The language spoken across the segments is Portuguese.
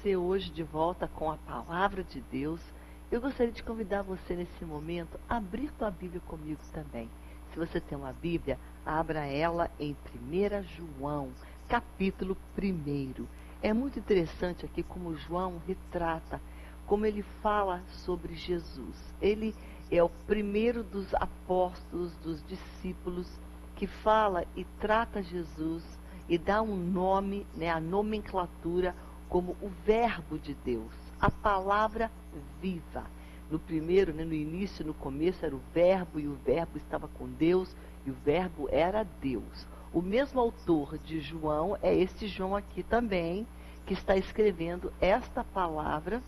você hoje de volta com a Palavra de Deus. Eu gostaria de convidar você nesse momento a abrir tua Bíblia comigo também. Se você tem uma Bíblia, abra ela em 1 João, capítulo 1. É muito interessante aqui como João retrata, como ele fala sobre Jesus. Ele é o primeiro dos apóstolos, dos discípulos, que fala e trata Jesus e dá um nome, a nomenclatura, como o Verbo de Deus, a palavra viva. No primeiro, no início, no começo, era o Verbo, e o Verbo estava com Deus, e o Verbo era Deus. O mesmo autor de João é este João aqui também, que está escrevendo esta palavra.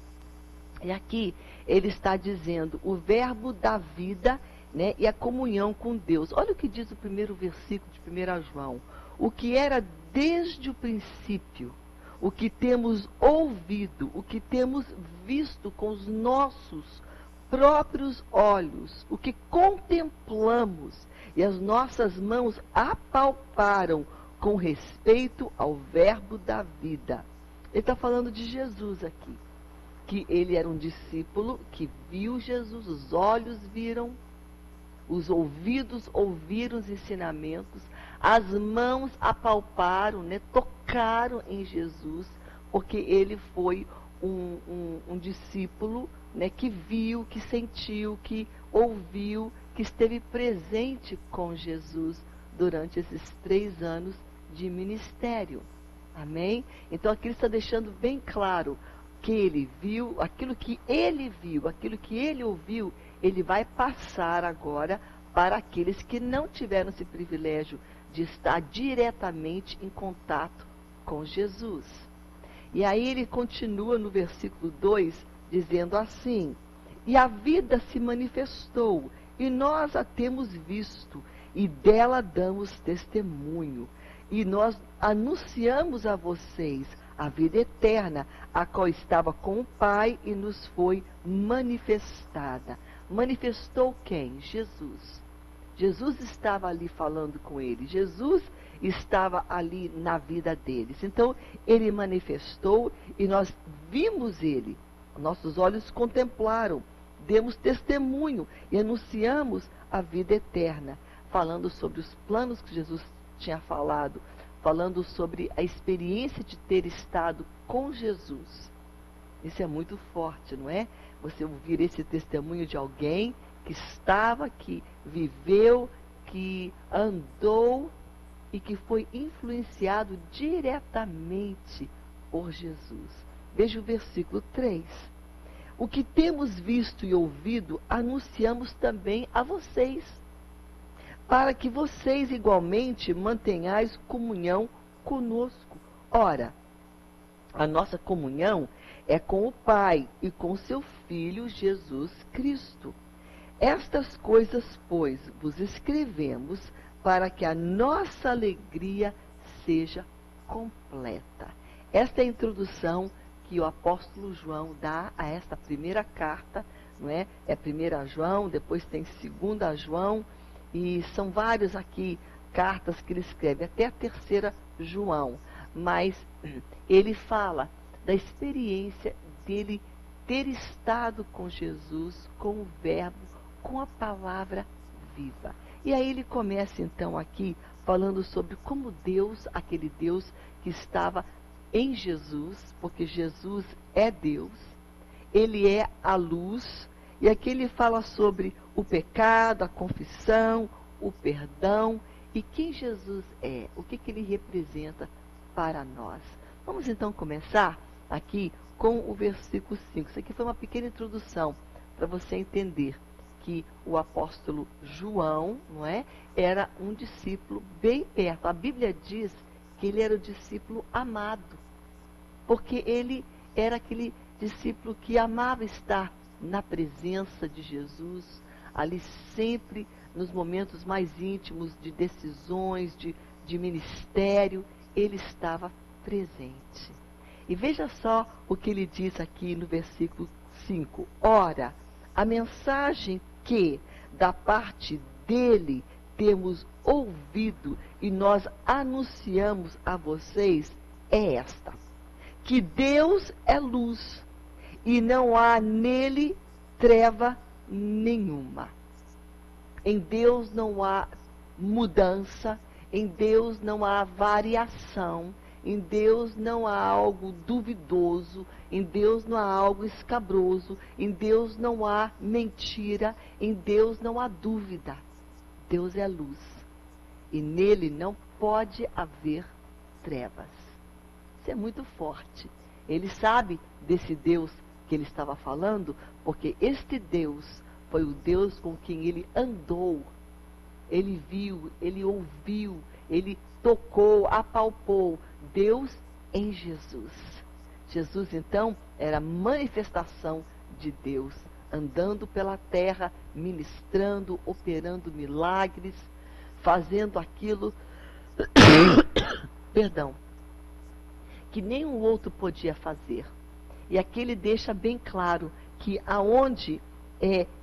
E aqui ele está dizendo o Verbo da vida, e a comunhão com Deus. Olha o que diz o primeiro versículo de 1 João. O que era desde o princípio, o que temos ouvido, o que temos visto com os nossos próprios olhos, o que contemplamos e as nossas mãos apalparam com respeito ao Verbo da vida. Ele está falando de Jesus aqui, que ele era um discípulo que viu Jesus, os olhos viram, os ouvidos ouviram os ensinamentos, as mãos apalparam, tocaram em Jesus, porque ele foi um discípulo, que viu, que sentiu, que ouviu, que esteve presente com Jesus durante esses 3 anos de ministério. Amém? Então aqui ele está deixando bem claro que ele viu, aquilo que ele viu, aquilo que ele ouviu, ele vai passar agora para aqueles que não tiveram esse privilégio de estar diretamente em contato com Jesus. E aí ele continua no versículo 2, dizendo assim: e a vida se manifestou, e nós a temos visto, e dela damos testemunho. E nós anunciamos a vocês a vida eterna, a qual estava com o Pai e nos foi manifestada. Manifestou quem? Jesus. Jesus estava ali falando com eles. Jesus estava ali na vida deles. Então, ele manifestou e nós vimos ele. Nossos olhos contemplaram, demos testemunho e anunciamos a vida eterna, falando sobre os planos que Jesus tinha falado, falando sobre a experiência de ter estado com Jesus. Isso é muito forte, não é? Você ouvir esse testemunho de alguém que estava, que viveu, que andou e que foi influenciado diretamente por Jesus. Veja o versículo 3. O que temos visto e ouvido, anunciamos também a vocês, para que vocês igualmente mantenhais comunhão conosco. Ora, a nossa comunhão é com o Pai e com seu Filho Jesus Cristo. Estas coisas, pois, vos escrevemos para que a nossa alegria seja completa. Esta é a introdução que o apóstolo João dá a esta primeira carta, não é? É 1 João, depois tem 2 João, e são várias aqui cartas que ele escreve, até a 3 João. Mas ele fala da experiência dele ter estado com Jesus, com o Verbo, com a palavra viva. E aí ele começa então aqui falando sobre como Deus, aquele Deus que estava em Jesus, porque Jesus é Deus, ele é a luz. E aqui ele fala sobre o pecado, a confissão, o perdão e quem Jesus é, o que ele representa para nós. Vamos então começar aqui com o versículo 5. Isso aqui foi uma pequena introdução para você entender que o apóstolo João, não é, era um discípulo bem perto. A Bíblia diz que ele era o discípulo amado, porque ele era aquele discípulo que amava estar na presença de Jesus, ali sempre nos momentos mais íntimos de decisões, de ministério, ele estava presente. E veja só o que ele diz aqui no versículo 5. Ora, a mensagem que da parte dele temos ouvido e nós anunciamos a vocês é esta: que Deus é luz e não há nele treva nenhuma. Em Deus não há mudança, em Deus não há variação, em Deus não há algo duvidoso, em Deus não há algo escabroso, em Deus não há mentira, em Deus não há dúvida. Deus é luz e nele não pode haver trevas. Isso é muito forte. Ele sabe desse Deus que ele estava falando, porque este Deus foi o Deus com quem ele andou. Ele viu, ele ouviu, ele tocou, apalpou. Deus em Jesus. Jesus, então, era a manifestação de Deus, andando pela terra, ministrando, operando milagres, fazendo aquilo, perdão, que nenhum outro podia fazer. E aqui ele deixa bem claro que aonde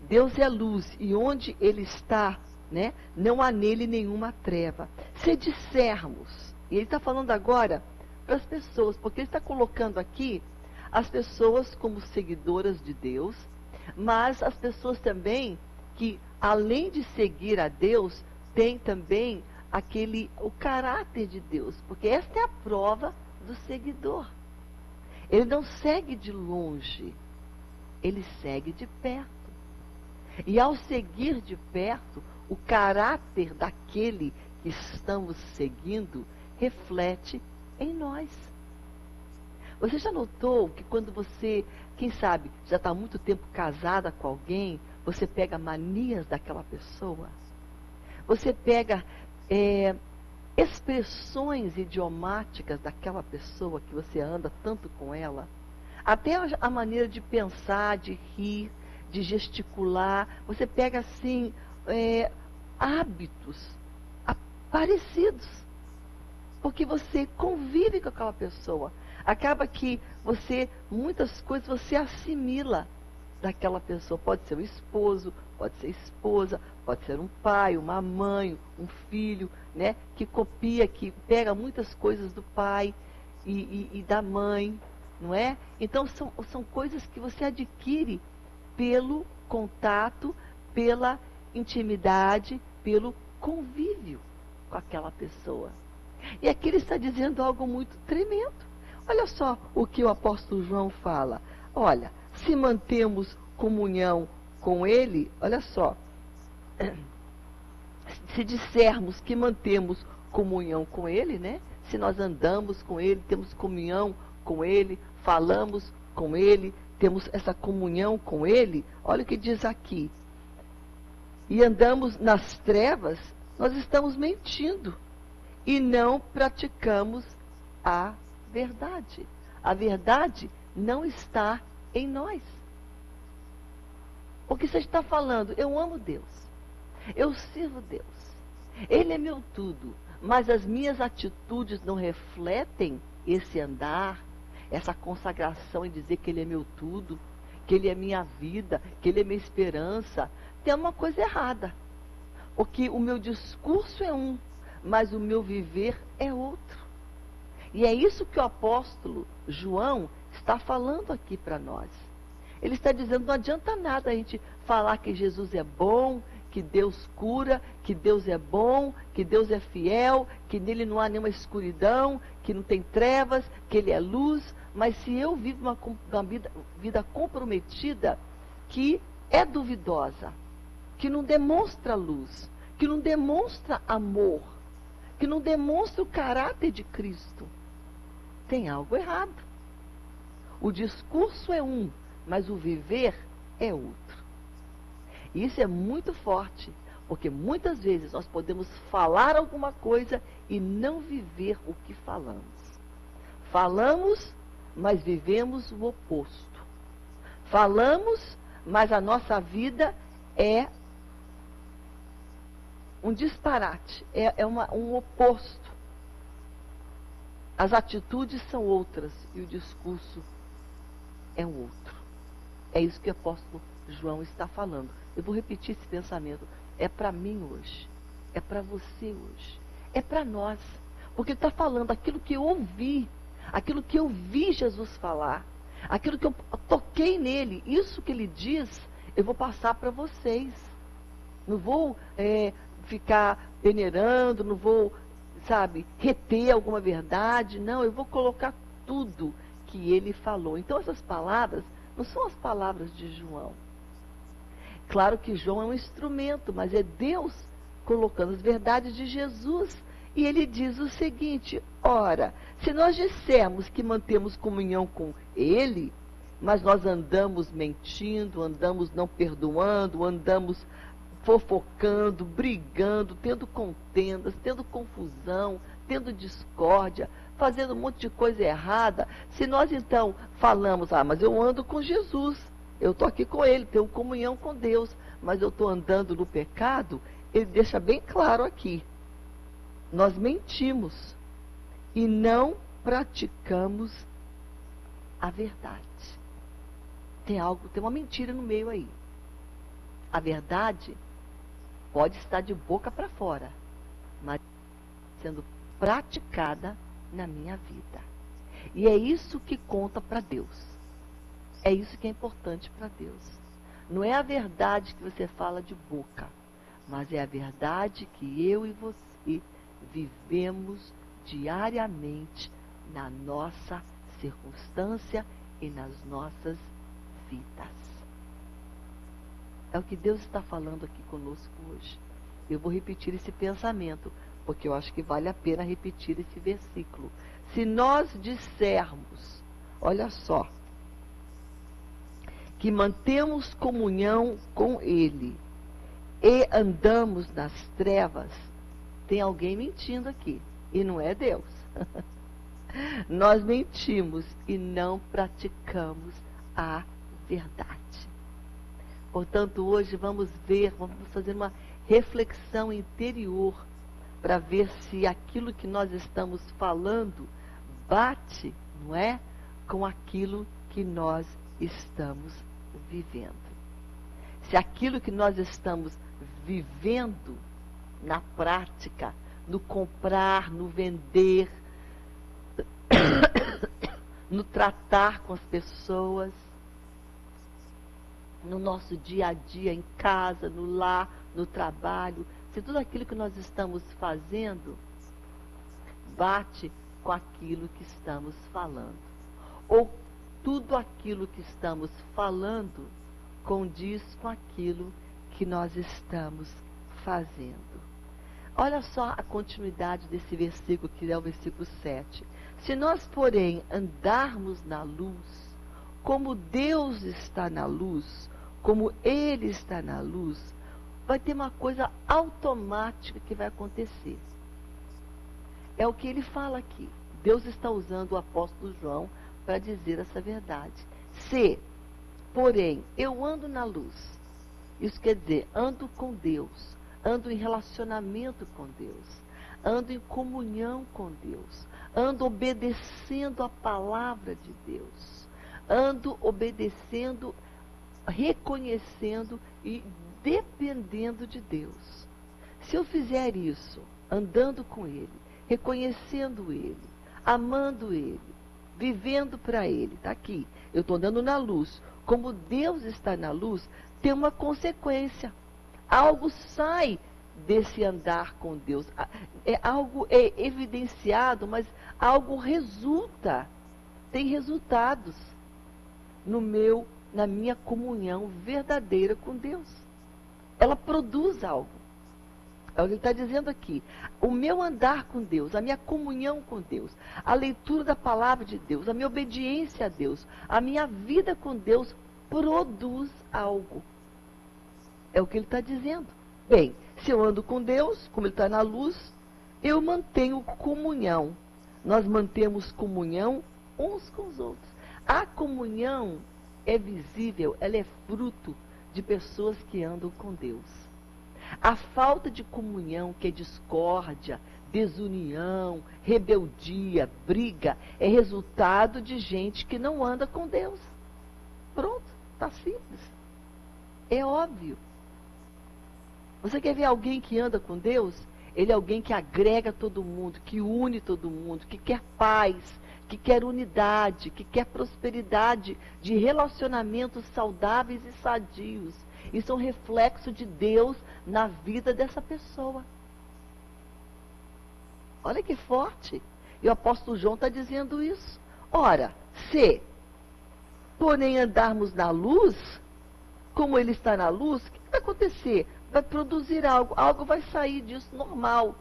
Deus é luz e onde ele está, né, não há nele nenhuma treva. Se dissermos, e ele está falando agora para as pessoas, porque ele está colocando aqui as pessoas como seguidoras de Deus, mas as pessoas também que, além de seguir a Deus, tem também o caráter de Deus, porque esta é a prova do seguidor. Ele não segue de longe, ele segue de perto. E ao seguir de perto, o caráter daquele que estamos seguindo reflete em nós. Você já notou que quando você, quem sabe, já está há muito tempo casada com alguém, você pega manias daquela pessoa? Você pega expressões idiomáticas daquela pessoa que você anda tanto com ela? Até a maneira de pensar, de rir, de gesticular. Você pega assim hábitos parecidos, porque você convive com aquela pessoa. Acaba que muitas coisas você assimila daquela pessoa. Pode ser o esposo, pode ser a esposa, pode ser um pai, uma mãe, um filho, né, que copia, que pega muitas coisas do pai e da mãe, não é? Então são coisas que você adquire pelo contato, pela intimidade, pelo convívio com aquela pessoa. E aqui ele está dizendo algo muito tremendo. Olha só o que o apóstolo João fala. Olha, se mantemos comunhão com ele, olha só, se dissermos que mantemos comunhão com ele, né? Se nós andamos com ele, temos comunhão com ele, falamos com ele, temos essa comunhão com ele, olha o que diz aqui. E andamos nas trevas, nós estamos mentindo e não praticamos a verdade. A verdade não está em nós. Porque você está falando, eu amo Deus, eu sirvo Deus, Ele é meu tudo, mas as minhas atitudes não refletem esse andar, essa consagração em dizer que Ele é meu tudo, que Ele é minha vida, que Ele é minha esperança. Tem uma coisa errada, porque o meu discurso é um, mas o meu viver é outro. E é isso que o apóstolo João está falando aqui para nós. Ele está dizendo, não adianta nada a gente falar que Jesus é bom, que Deus cura, que Deus é bom, que Deus é fiel, que nele não há nenhuma escuridão, que não tem trevas, que Ele é luz. Mas se eu vivo uma vida comprometida, que é duvidosa, que não demonstra luz, que não demonstra amor, que não demonstra o caráter de Cristo, tem algo errado. O discurso é um, mas o viver é outro. E isso é muito forte, porque muitas vezes nós podemos falar alguma coisa e não viver o que falamos. Falamos, mas vivemos o oposto. Falamos, mas a nossa vida um disparate, um oposto. As atitudes são outras e o discurso é um outro. É isso que o apóstolo João está falando. Eu vou repetir esse pensamento. É para mim hoje. É para você hoje. É para nós. Porque ele está falando aquilo que eu ouvi, aquilo que eu vi Jesus falar, aquilo que eu toquei nele, isso que ele diz, eu vou passar para vocês. Não vou ficar peneirando, não vou, sabe, reter alguma verdade. Não, eu vou colocar tudo que ele falou. Então essas palavras não são as palavras de João. Claro que João é um instrumento, mas é Deus colocando as verdades de Jesus. E ele diz o seguinte: ora, se nós dissermos que mantemos comunhão com ele, mas nós andamos mentindo, andamos não perdoando, andamos fofocando, brigando, tendo contendas, tendo confusão, tendo discórdia, fazendo um monte de coisa errada. Se nós então falamos, mas eu ando com Jesus, eu estou aqui com ele, tenho comunhão com Deus, mas eu estou andando no pecado, ele deixa bem claro aqui. Nós mentimos e não praticamos a verdade. Tem uma mentira no meio aí. A verdade pode estar de boca para fora, mas sendo praticada na minha vida. E é isso que conta para Deus. É isso que é importante para Deus. Não é a verdade que você fala de boca, mas é a verdade que eu e você vivemos diariamente na nossa circunstância e nas nossas vidas. É o que Deus está falando aqui conosco hoje. Eu vou repetir esse pensamento, porque eu acho que vale a pena repetir esse versículo. Se nós dissermos, olha só, que mantemos comunhão com ele e andamos nas trevas, tem alguém mentindo aqui, e não é Deus. Nós mentimos e não praticamos a verdade. Portanto, hoje vamos fazer uma reflexão interior para ver se aquilo que nós estamos falando bate, não é, com aquilo que nós estamos vivendo. Se aquilo que nós estamos vivendo na prática, no comprar, no vender, no tratar com as pessoas, no nosso dia a dia, em casa, no lar, no trabalho, se tudo aquilo que nós estamos fazendo bate com aquilo que estamos falando, ou tudo aquilo que estamos falando condiz com aquilo que nós estamos fazendo. Olha só a continuidade desse versículo, que é o versículo 7. Se nós, porém, andarmos na luz, como Deus está na luz, como Ele está na luz, vai ter uma coisa automática que vai acontecer. É o que ele fala aqui. Deus está usando o apóstolo João para dizer essa verdade. Se, porém, eu ando na luz, isso quer dizer, ando com Deus, ando em relacionamento com Deus, ando em comunhão com Deus, ando obedecendo a palavra de Deus, ando obedecendo, reconhecendo e dependendo de Deus. Se eu fizer isso, andando com Ele, reconhecendo Ele, amando Ele, vivendo para Ele, está aqui, eu estou andando na luz, como Deus está na luz, tem uma consequência. Algo sai desse andar com Deus. Algo é evidenciado, mas algo resulta. Tem resultados na minha comunhão verdadeira com Deus. Ela produz algo. É o que ele está dizendo aqui. O meu andar com Deus, a minha comunhão com Deus, a leitura da palavra de Deus, a minha obediência a Deus, a minha vida com Deus produz algo. É o que ele está dizendo. Bem, se eu ando com Deus, como ele está na luz, eu mantenho comunhão. Nós mantemos comunhão uns com os outros. A comunhão é visível, ela é fruto de pessoas que andam com Deus. A falta de comunhão, que é discórdia, desunião, rebeldia, briga, é resultado de gente que não anda com Deus. Pronto, está simples. É óbvio. Você quer ver alguém que anda com Deus? Ele é alguém que agrega todo mundo, que une todo mundo, que quer paz, que quer unidade, que quer prosperidade de relacionamentos saudáveis e sadios. Isso é um reflexo de Deus na vida dessa pessoa. Olha que forte. E o apóstolo João está dizendo isso. Ora, se, porém, andarmos na luz, como ele está na luz, o que vai acontecer? Vai produzir algo vai sair disso normal.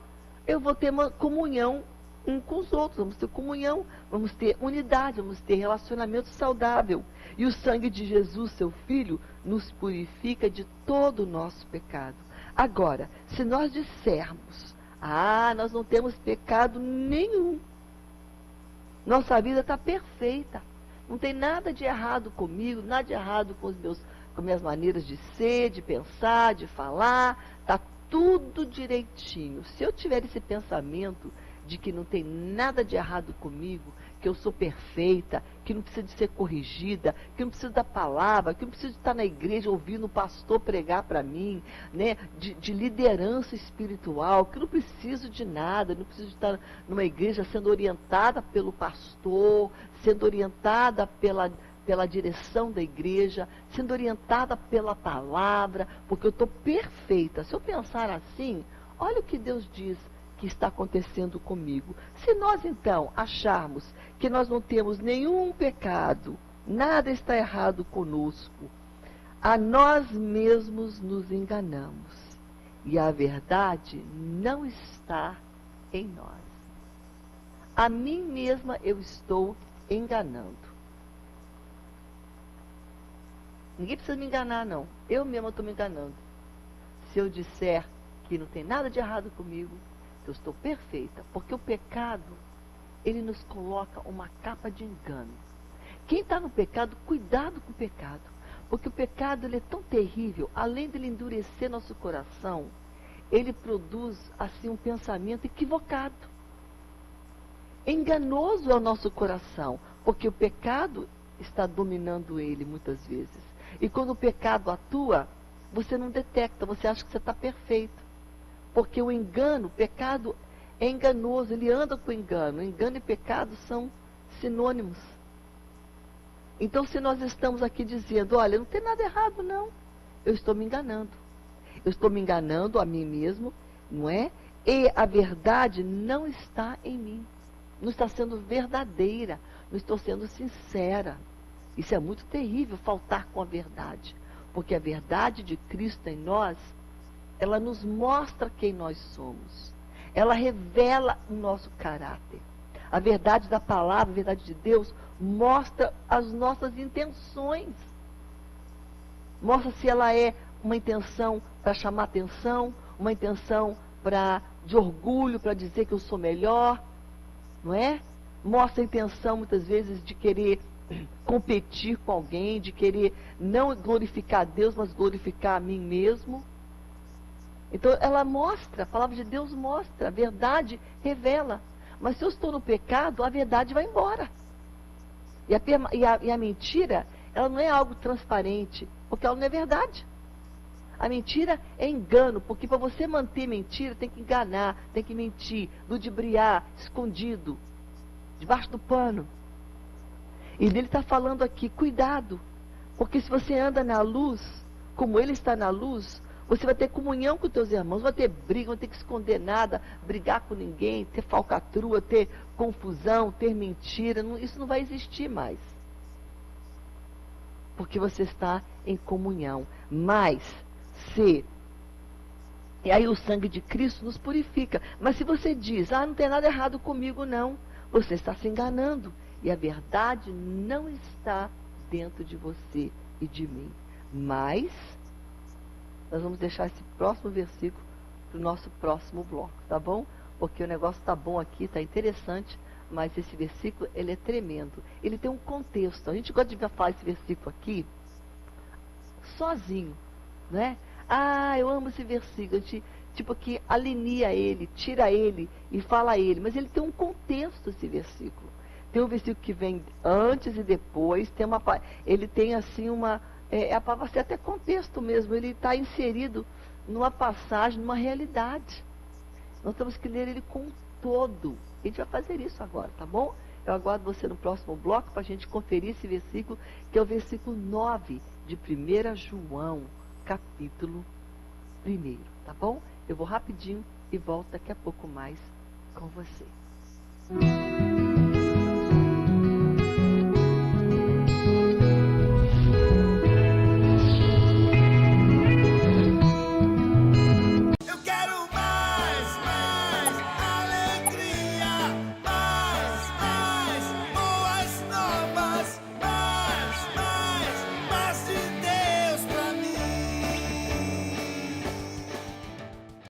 Eu vou ter uma comunhão um com os outros, vamos ter comunhão, vamos ter unidade, vamos ter relacionamento saudável. E o sangue de Jesus, seu Filho, nos purifica de todo o nosso pecado. Agora, se nós dissermos, nós não temos pecado nenhum, nossa vida está perfeita, não tem nada de errado comigo, nada de errado com minhas maneiras de ser, de pensar, de falar, está tudo direitinho. Se eu tiver esse pensamento de que não tem nada de errado comigo, que eu sou perfeita, que não precisa de ser corrigida, que não preciso da palavra, que não preciso de estar na igreja ouvindo o pastor pregar para mim, né, de liderança espiritual, que não preciso de nada, não preciso de estar numa igreja sendo orientada pelo pastor, sendo orientada pela direção da igreja, sendo orientada pela palavra, porque eu estou perfeita. Se eu pensar assim, olha o que Deus diz que está acontecendo comigo. Se nós, então, acharmos que nós não temos nenhum pecado, nada está errado conosco, a nós mesmos nos enganamos. E a verdade não está em nós. A mim mesma eu estou enganando. Ninguém precisa me enganar, não. Eu mesma estou me enganando. Se eu disser que não tem nada de errado comigo, eu estou perfeita, porque o pecado, ele nos coloca uma capa de engano. Quem está no pecado, cuidado com o pecado, porque o pecado ele é tão terrível, além de ele endurecer nosso coração, ele produz assim um pensamento equivocado. Enganoso é o nosso coração, porque o pecado está dominando ele muitas vezes. E quando o pecado atua, você não detecta, você acha que você está perfeito. Porque o engano, o pecado é enganoso, ele anda com engano. Engano e pecado são sinônimos. Então, se nós estamos aqui dizendo, olha, não tem nada errado, não. Eu estou me enganando. Eu estou me enganando a mim mesmo, não é? E a verdade não está em mim. Não está sendo verdadeira. Não estou sendo sincera. Isso é muito terrível, faltar com a verdade. Porque a verdade de Cristo em nós, ela nos mostra quem nós somos. Ela revela o nosso caráter. A verdade da palavra, a verdade de Deus, mostra as nossas intenções. Mostra se ela é uma intenção para chamar atenção, uma intenção de orgulho, para dizer que eu sou melhor, não é? Mostra a intenção, muitas vezes, de querer competir com alguém, de querer não glorificar a Deus, mas glorificar a mim mesmo. Então, ela mostra, a palavra de Deus mostra, a verdade revela. Mas se eu estou no pecado, a verdade vai embora. E a mentira, ela não é algo transparente, porque ela não é verdade. A mentira é engano, porque para você manter mentira, tem que enganar, tem que mentir, ludibriar, escondido, debaixo do pano. E ele está falando aqui, cuidado, porque se você anda na luz, como ele está na luz, você vai ter comunhão com os teus irmãos, não vai ter briga, não vai ter que esconder nada, brigar com ninguém, ter falcatrua, ter confusão, ter mentira. Isso não vai existir mais. Porque você está em comunhão. Mas, e aí o sangue de Cristo nos purifica. Mas se você diz, não tem nada errado comigo, não, você está se enganando. E a verdade não está dentro de você e de mim. Mas nós vamos deixar esse próximo versículo para o nosso próximo bloco, tá bom? Porque o negócio está bom aqui, está interessante, mas esse versículo, ele é tremendo. Ele tem um contexto. A gente gosta de falar esse versículo aqui sozinho, né? Eu amo esse versículo. A gente, que alinea ele, tira ele e fala ele. Mas ele tem um contexto, esse versículo. Tem um versículo que vem antes e depois. Ele tem assim vai ser até contexto mesmo, ele está inserido numa passagem, numa realidade. Nós temos que ler ele com todo. A gente vai fazer isso agora, tá bom? Eu aguardo você no próximo bloco para a gente conferir esse versículo, que é o versículo 9 de 1 João, capítulo 1, tá bom? Eu vou rapidinho e volto daqui a pouco mais com você.